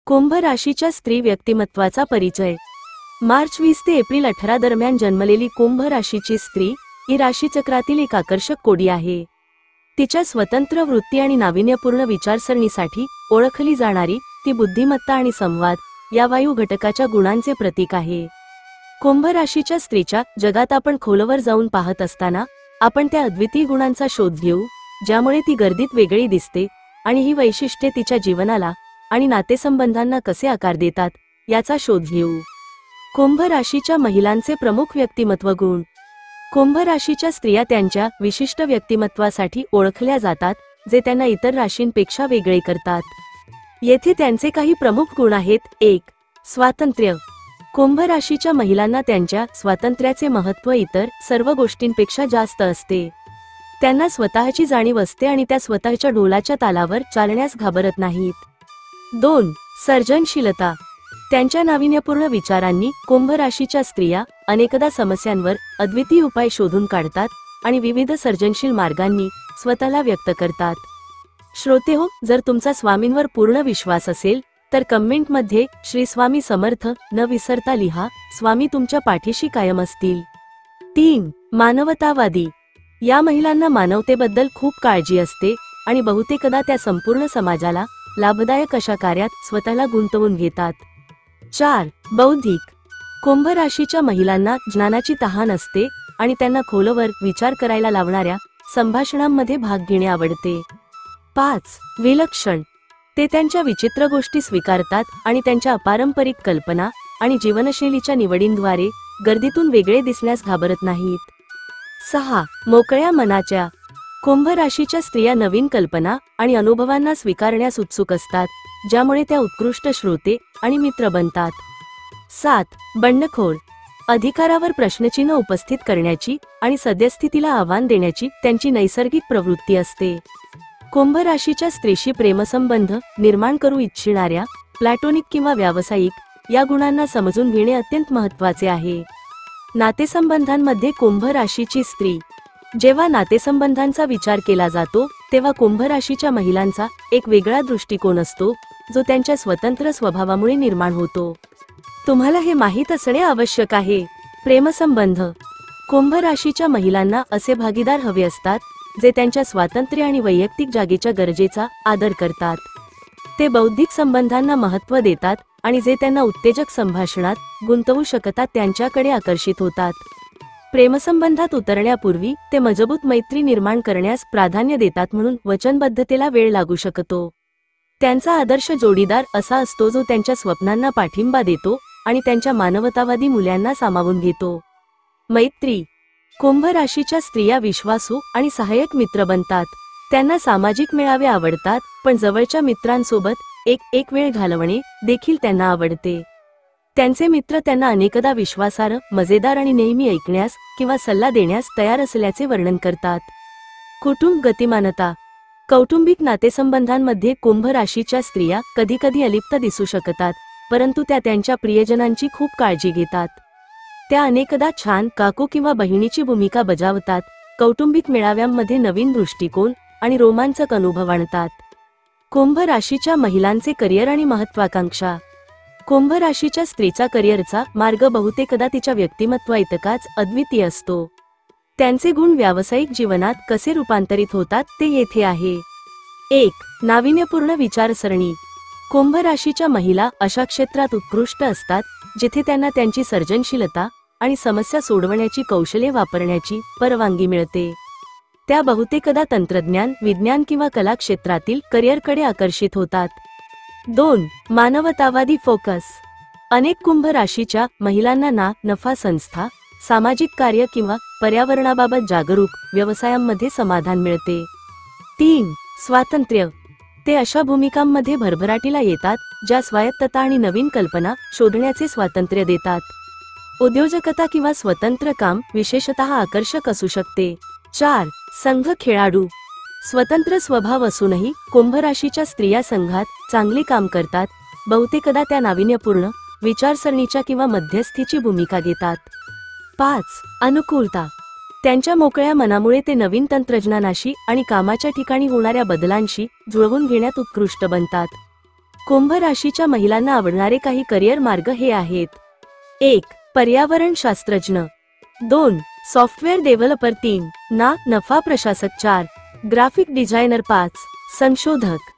कुंभ राशीच्या स्त्री व्यक्तिमत्वाचा परिचय। मार्च 20 ते एप्रिल 18 दरम्यान जन्मलेली कुंभ राशीची स्त्री ही राशीचक्रातील एक आकर्षक कोडी आहे। तिच्या स्वतंत्र वृत्ती आणि नाविन्यपूर्ण विचारसरणीसाठी ओळखली जाणारी ती बुद्धिमत्ता आणि संवाद या वायू घटकाच्या गुणांचे प्रतीक आहे। कुंभ राशीच्या स्त्रीच्या जगात आपण खोलवर जाऊन पाहत असताना आपण त्या अद्वितीय गुणांचा शोध घेऊ ज्यामुळे ती गर्दीत वेगळी दिसते आणि ही वैशिष्ट्ये तिच्या जीवनाला आणि नातेसंबंधांना कसे आकार देतात याचा शोध घेऊ। कुंभ राशीच्या महिलांचे प्रमुख व्यक्तिमत्व गुण। कुंभ राशीच्या स्त्रिया त्यांच्या विशिष्ट व्यक्तिमत्वासाठी ओळखल्या जातात जे त्यांना इतर राशींपेक्षा वेगळे करतात। येथे त्यांचे काही प्रमुख गुण आहेत। 1. स्वातंत्र्य। कुंभ राशीच्या महिलांना त्यांच्या स्वातंत्र्याचे महत्त्व इतर सर्व गोष्टींपेक्षा जास्त असते। त्यांना स्वतःची जाणीव असते आणि त्या स्वतःच्या ढोलाच्या तालावर चालण्यास घाबरत नाहीत। 2. सर्जनशीलता। त्यांच्या नाविन्यपूर्ण विचारांनी कुंभ राशीच्या स्त्रिया अनेकदा समस्यांवर अद्वितीय उपाय शोधून काढतात आणि विविध सर्जनशील मार्गांनी स्वतःला व्यक्त करतात। श्रोतेहो, जर तुमचा स्वामींवर पूर्ण विश्वास असेल तर कमेंटमध्ये श्री स्वामी समर्थ न विसरता लिहा। स्वामी तुमच्या पाठीशी कायम असतील। 3. मानवतावादी। या महिलांना मानवतेबद्दल खूप काळजी असते आणि बहुतेकदा त्या संपूर्ण समाजाला लाभदायक अशा कार्यात स्वतःला गुंतवून घेतात। 4. बौद्धिक। कुंभ राशीच्या महिलांना ज्ञानाची तहान असते आणि त्यांना खोलवर विचार करायला लावणाऱ्या संभाषणांमध्ये भाग घेणे आवडते। 5. विलक्षण। ते त्यांच्या विचित्र गोष्टी स्वीकारतात आणि त्यांच्या अपारंपरिक कल्पना आणि जीवनशैलीच्या निवडींद्वारे गर्दीतून वेगळे दिसण्यास घाबरत नाहीत। 6. मोकळ्या मनाच्या। कुंभ राशीच्या स्त्रिया नवीन कल्पना आणि अनुभवांना स्वीकारण्यास उत्सुक असतात ज्यामुळे त्या उत्कृष्ट श्रोते आणि मित्र बनतात। 7. बंडखोर। अधिकारावर प्रश्नचिन्ह उपस्थित करण्याची आणि सद्यस्थितीला आव्हान देण्याची त्यांची नैसर्गिक प्रवृत्ती असते। कुंभ राशीच्या स्त्रीशी प्रेमसंबंध निर्माण करू इच्छिणाऱ्या प्लॅटोनिक किंवा व्यावसायिक या गुणांना समजून घेणे अत्यंत महत्त्वाचे आहे। नातेसंबंधांमध्ये कुंभ राशीची स्त्री। जेव्हा नातेसंबंधांचा विचार केला जातो तेव्हा कुंभ राशीच्या महिलांचा एक वेगळा दृष्टिकोन असतो जो त्यांच्या स्वतंत्र स्वभावामुळे निर्माण होतो। तुम्हाला हे माहीत असणे आवश्यक आहे। प्रेमसंबंध। कुंभ राशीच्या महिलांना असे भागीदार हवे असतात जे त्यांच्या स्वातंत्र्य आणि वैयक्तिक जागेच्या गरजेचा आदर करतात। ते बौद्धिक संबंधांना महत्त्व देतात आणि जे त्यांना उत्तेजक संभाषणात गुंतवू शकतात त्यांच्याकडे आकर्षित होतात। प्रेमसंबंधात उतरण्यापूर्वी ते मजबूत मैत्री निर्माण करण्यास प्राधान्य देतात म्हणून वचनबद्धतेला वेळ लागू शकतो। त्यांचा आदर्श जोडीदार असा असतो जो त्यांच्या स्वप्नांना पाठिंबा देतो आणि त्यांच्या मानवतावादी मूल्यांना सामावून घेतो। मैत्री। कुंभ राशीच्या स्त्रिया विश्वासू आणि सहाय्यक मित्र बनतात। त्यांना सामाजिक मेळावे आवडतात पण जवळच्या मित्रांसोबत एक वेळ घालवणे देखील त्यांना आवडते। त्यांचे मित्र त्यांना अनेकदा विश्वासार्ह, मजेदार आणि नेहमी ऐकण्यास किंवा सल्ला देण्यास तयार असल्याचे वर्णन करतात। कुटुंब गतिमानता। कौटुंबिक नातेसंबंधांमध्ये कुंभ राशीच्या स्त्रिया कधीकधी अलिप्त दिसू शकतात परंतु त्या त्यांच्या प्रियजनांची खूप काळजी घेतात। त्या अनेकदा छान काकू किंवा बहिणीची भूमिका बजावतात। कौटुंबिक मेळाव्यांमध्ये नवीन दृष्टिकोन आणि रोमांचक अनुभव आणतात। कुंभ राशीच्या महिलांचे करिअर आणि महत्त्वाकांक्षा। कुंभ राशीच्या स्त्रीचा करिअरचा मार्ग बहुतेकदा तिच्या व्यक्तिमत्वाइतकाच अद्वितीय असतो। त्यांचे गुण व्यावसायिक जीवनात कसे रूपांतरित होतात ते येथे आहे। 1. नाविन्यपूर्ण विचारसरणी। कुंभ राशीच्या महिला अशा क्षेत्रात उत्कृष्ट असतात जिथे त्यांना त्यांची सर्जनशीलता आणि समस्या सोडवण्याची कौशल्ये वापरण्याची परवानगी मिळते। त्या बहुतेकदा तंत्रज्ञान, विज्ञान किंवा कला क्षेत्रातील करिअरकडे आकर्षित होतात। 2. मानवतावादी फोकस। अनेक कुंभ राशीच्या महिलांना नफा संस्था, सामाजिक कार्य किंवा पर्यावरणाबाबत जागरूक व्यवसायांमध्ये समाधान मिळते। 3. स्वातंत्र्य। ते अशा भूमिकांमध्ये भरभराटीला येतात ज्या स्वायत्तता आणि नवीन कल्पना शोधण्याचे स्वातंत्र्य देतात। उद्योजकता किंवा स्वतंत्र काम विशेषतः आकर्षक असू शकते। 4. संघ खेळाडू। स्वतंत्र स्वभाव असूनही कुंभ राशीच्या स्त्रिया संघात चांगले काम करतात। बहुतेकदा त्या नाविन्यपूर्ण विचारसरणीच्या किंवा मध्यस्थीची भूमिका घेतात। 5. अनुकूलता। त्यांच्या मोकळ्या मनामुळे ते नवीन तंत्रज्ञानाशी आणि कामाच्या ठिकाणी होणाऱ्या बदलांशी जुळवून घेण्यात उत्कृष्ट बनतात। कुंभ राशीच्या महिलांना आवडणारे काही करिअर मार्ग हे आहेत. 1. पर्यावरण शास्त्रज्ञ. 2. Software developer. 3. नफा प्रशासक. 4. Graphic designer. 5. संशोधक.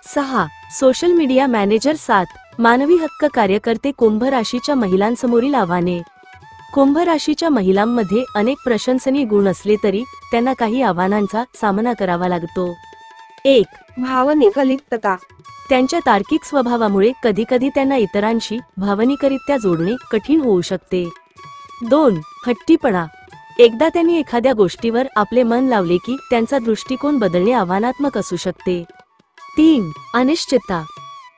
6. Social media manager. 7. मानवी हक्क कार्यकर्ते. कुंभ राशीच्या महिलांसमोरील आव्हाने. कुंभ राशीच्या महिलांमध्ये अनेक प्रशंसनीय गुण असले तरी त्यांना काही आव्हानांचा सामना करावा लागतो. 1. भावनिक अलिप्तता. त्यांच्या तार्किक स्वभावामुळे कधीकधी त्यांना इतरांशी भावनिकरित्या जोडणे कठीण होऊ शकते. 2. हट्टीपणा. एकदा त्यांनी एखाद्या गोष्टीवर आपले मन लावले की त्यांचा दृष्टिकोन बदलणे आव्हानात्मक असू शकते. 3. अनिश्चितता.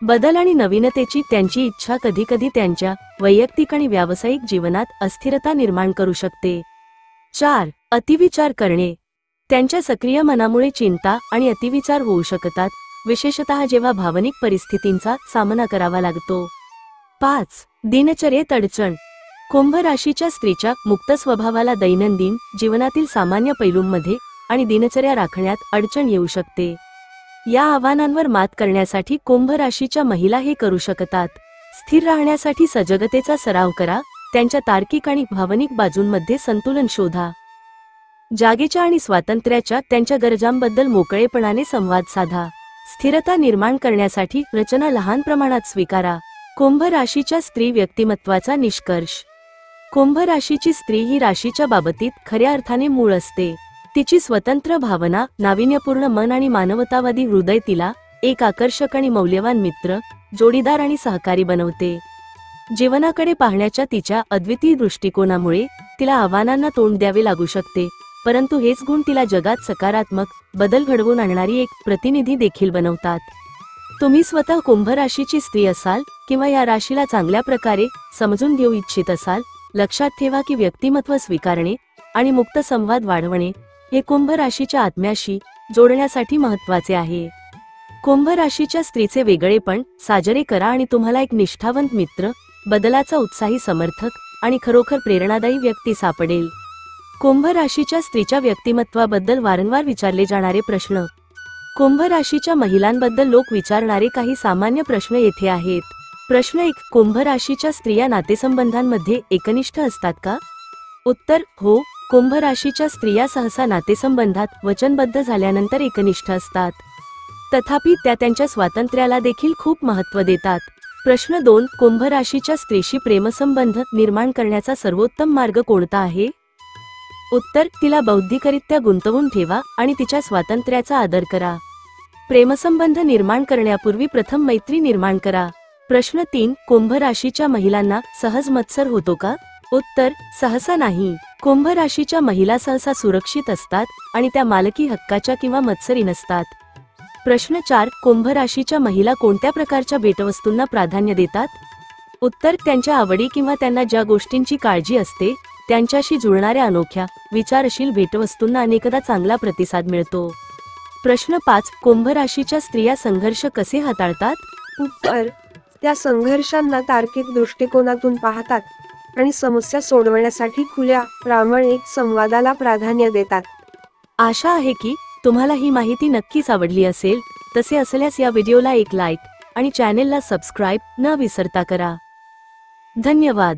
बदल आणि नवीनतेची त्यांची इच्छा कधीकधी त्यांच्या वैयक्तिक आणि व्यावसायिक जीवनात अस्थिरता निर्माण करू शकते. 4. अतिविचार करणे. त्यांच्या सक्रिय मनामुळे चिंता आणि अतिविचार होऊ शकतात, विशेषतः जेव्हा भावनिक परिस्थितींचा सामना करावा लागतो. 5. दिनचर्येत अडचण. कुंभ राशीच्या स्त्रीच्या मुक्त स्वभावाला दैनंदिन जीवनातील सामान्य पैलूंमध्ये आणि दिनचर्या राखण्यात अडचण येऊ शकते. या आव्हानांवर मात करण्यासाठी कुंभ राशीच्या महिला हे करू शकतात. स्थिर राहण्यासाठी सजगतेचा सराव करा. त्यांच्या तार्किक आणि भावनिक बाजूंमध्ये संतुलन शोधा. जागेच्या आणि स्वातंत्र्याच्या त्यांच्या गरजांबद्दल मोकळेपणाने संवाद साधा. स्थिरता निर्माण करण्यासाठी रचना लहान प्रमाणात स्वीकारा. कुंभ राशीच्या स्त्री व्यक्तिमत्वाचा निष्कर्ष. कुंभ राशीची स्त्री ही राशीच्या बाबतीत खऱ्या अर्थाने मूळ असते. तिची स्वतंत्र भावना, नाविन्यपूर्ण मन आणि मानवतावादी हृदय तिला एक आकर्षक आणि मौल्यवान मित्र, जोडीदार आणि सहकारी बनवते. जीवनाकडे पाहण्याच्या तिच्या अद्वितीय दृष्टिकोनामुळे तिला आव्हानांना तोंड द्यावे लागू शकते, परंतु हेच गुण तिला जगात सकारात्मक बदल घडवून आणणारी एक प्रतिनिधी देखील बनवतात. तुम्ही स्वतः कुंभ राशीची स्त्री असाल किंवा या राशीला चांगल्या प्रकारे समजून घेऊ इच्छित असाल, लक्षात ठेवा की व्यक्तिमत्व स्वीकारणे आणि मुक्त संवाद वाढवणे हे कुंभ राशीच्या आत्म्याशी जोडण्यासाठी महत्त्वाचे आहे. कुंभ राशीच्या स्त्रीचे वेगळेपण साजरे करा आणि तुम्हाला एक निष्ठावंत मित्र, बदलाचा उत्साही समर्थक आणि खरोखर प्रेरणादायी व्यक्ती सापडेल. कुंभ राशीच्या स्त्रीच्या व्यक्तिमत्वाबद्दल वारंवार विचारले जाणारे प्रश्न. कुंभ राशीच्या महिलांबद्दल लोक विचारणारे काही सामान्य प्रश्न येथे आहेत. प्रश्न 1. कुंभ राशीच्या स्त्रिया नातेसंबंधांमध्ये एकनिष्ठ असतात का? उत्तर: हो. कुंभ राशीच्या स्त्रिया सहसा नातेसंबंधात वचनबद्ध झाल्यानंतर एकनिष्ठ असतात. तथापि त्या त्यांच्या स्वातंत्र्याला देखील खूप महत्त्व देतात. प्रश्न 2. कुंभ राशीच्या स्त्रीशी प्रेमसंबंध निर्माण करण्याचा सर्वोत्तम मार्ग कोणता आहे? उत्तर: तिला बौद्धिकरित्या गुंतवून ठेवा आणि तिच्या स्वातंत्र्याचा आदर करा. प्रेमसंबंध निर्माण करण्यापूर्वी प्रथम मैत्री निर्माण करा. प्रश्न 3. कुंभ राशीच्या महिलांना सहज मत्सर होतो का? उत्तर: सहसा नाही. कुंभ राशीच्या महिला सहसा सुरक्षित असतात आणि त्या मालकी हक्काच्या किंवा मत्सरी नसतात. प्रश्न 4. कुंभ राशीच्या महिला कोणत्या प्रकारच्या भेटवस्तूंना प्राधान्य देतात? उत्तर: त्यांच्या आवडी किंवा त्यांना ज्या गोष्टींची काळजी असते त्यांच्याशी जुळणाऱ्या अनोख्या, विचारशील भेटवस्तूंना अनेकदा चांगला प्रतिसाद मिळतो. प्रश्न 5. कुंभ राशीच्या स्त्रिया संघर्ष कसे हाताळतात? उत्तर: त्या संघर्षांना तार्किक दृष्टिकोनातून पाहतात आणि समस्या सोडवण्यासाठी खुल्या, प्रामाणिक संवादाला प्राधान्य देतात. आशा आहे की तुम्हाला ही माहिती नक्कीच आवडली असेल. तसे असल्यास या व्हिडिओला एक लाईक आणि चॅनेलला सबस्क्राईब न विसरता करा. धन्यवाद.